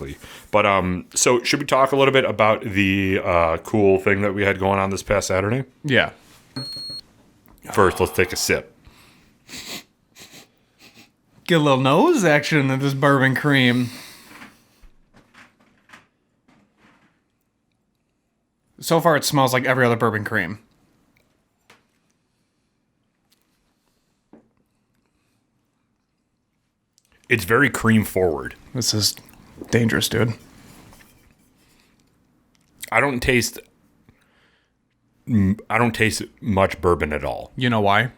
exactly. But so should we talk a little bit about the cool thing that we had going on this past Saturday? Yeah. First, let's take a sip. Get a little nose action in this bourbon cream. So far, it smells like every other bourbon cream. It's very cream forward. This is dangerous, dude. I don't taste much bourbon at all. You know why?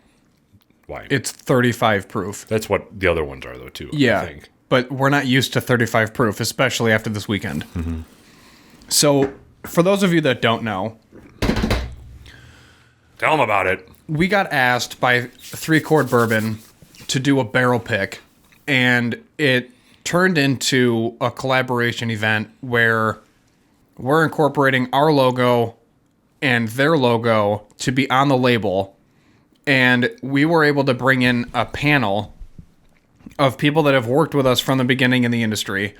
Why? It's 35 proof. That's what the other ones are, though, too. Yeah, I think. but we're not used to 35 proof, especially after this weekend. Mm-hmm. So, for those of you that don't know, Tell them about it. we got asked by Three Chord Bourbon to do a barrel pick, and it turned into a collaboration event where we're incorporating our logo and their logo to be on the label. And we were able to bring in a panel of people that have worked with us from the beginning in the industry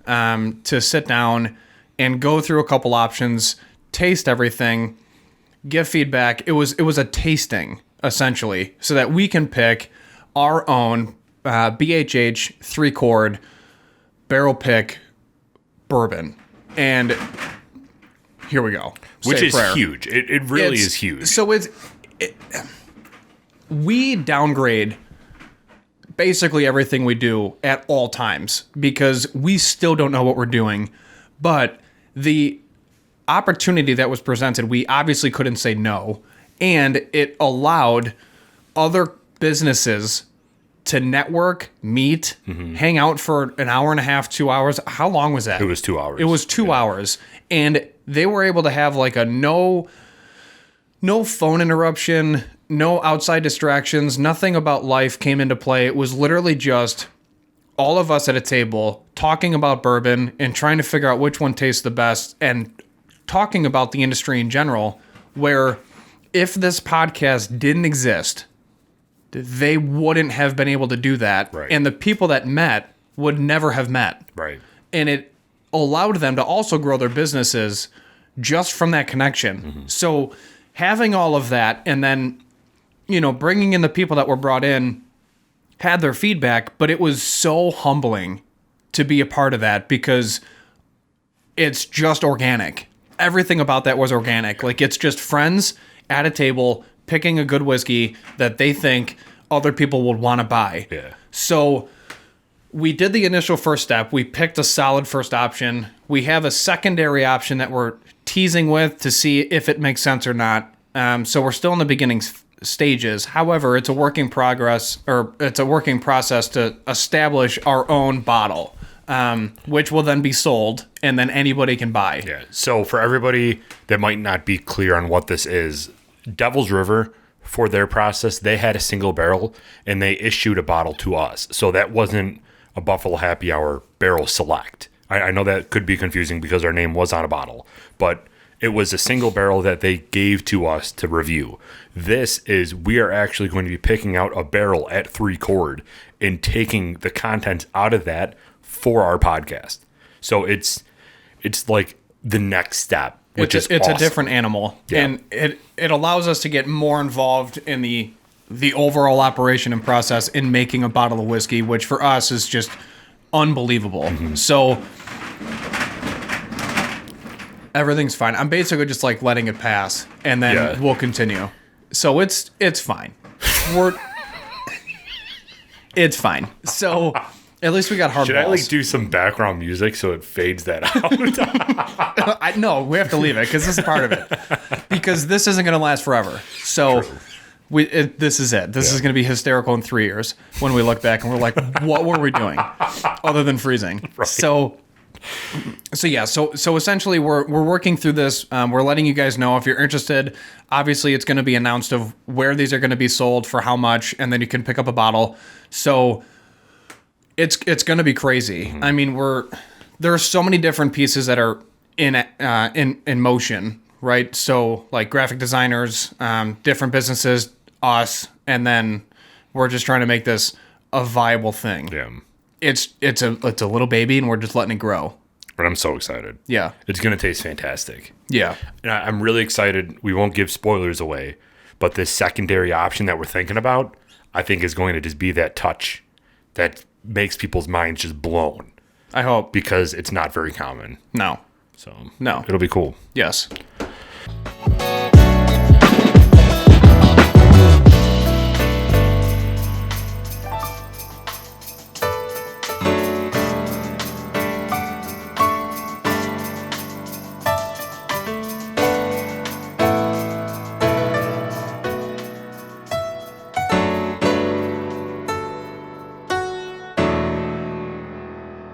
to sit down and go through a couple options, taste everything, give feedback. It was a tasting, essentially, so that we can pick our own BHH 3-chord barrel pick bourbon. And here we go. Which Say is prayer. huge. It really is huge. So we downgrade basically everything we do at all times because we still don't know what we're doing. But the opportunity that was presented, we obviously couldn't say no. And it allowed other businesses to network, meet, hang out for an hour and a half, 2 hours. How long was that? It was 2 hours. It was 2 hours. And they were able to have like a no phone interruption, no outside distractions, nothing about life came into play. It was literally just all of us at a table talking about bourbon and trying to figure out which one tastes the best and talking about the industry in general, where if this podcast didn't exist, they wouldn't have been able to do that. Right. And the people that met would never have met. Right. And it allowed them to also grow their businesses just from that connection. Mm-hmm. So having all of that and then, bringing in the people that were brought in had their feedback, but it was so humbling to be a part of that because it's just organic. Everything about that was organic. Like, it's just friends at a table picking a good whiskey that they think other people would want to buy. Yeah. So we did the initial first step. We picked a solid first option. We have a secondary option that we're teasing with to see if it makes sense or not. So we're still in the beginning stages. However, it's a working process to establish our own bottle, which will then be sold and then anybody can buy. Yeah. So for everybody that might not be clear on what this is, Devil's River, for their process, they had a single barrel and they issued a bottle to us. So that wasn't a Buffalo Happy Hour barrel select. I know that could be confusing because our name was on a bottle, but it was a single barrel that they gave to us to review. This is, we are actually going to be picking out a barrel at 3 Chord and taking the contents out of that for our podcast. So it's like the next step. It's a different animal, Yeah. and it allows us to get more involved in the overall operation and process in making a bottle of whiskey, which for us is just unbelievable. Mm-hmm. So everything's fine. I'm basically just like letting it pass, and then we'll continue. So it's fine. It's fine. So at least we got hard Should balls. I do some background music so it fades that out? No, we have to leave it because this is part of it. Because this isn't going to last forever. So this is it. This is going to be hysterical in 3 years when we look back and we're like, what were we doing other than freezing? Right. So essentially we're working through this. We're letting you guys know if you're interested. Obviously, it's going to be announced of where these are going to be sold for how much, and then you can pick up a bottle. So it's going to be crazy. Mm-hmm. I mean, there are so many different pieces that are in motion, right? So like graphic designers, different businesses, us, and then we're just trying to make this a viable thing. Yeah. It's a little baby, and we're just letting it grow. but I'm so excited. Yeah. It's going to taste fantastic. Yeah. And I'm really excited. We won't give spoilers away, but this secondary option that we're thinking about, I think is going to just be that touch that makes people's minds just blown I hope. because it's not very common. No. So No. it'll be cool. Yes.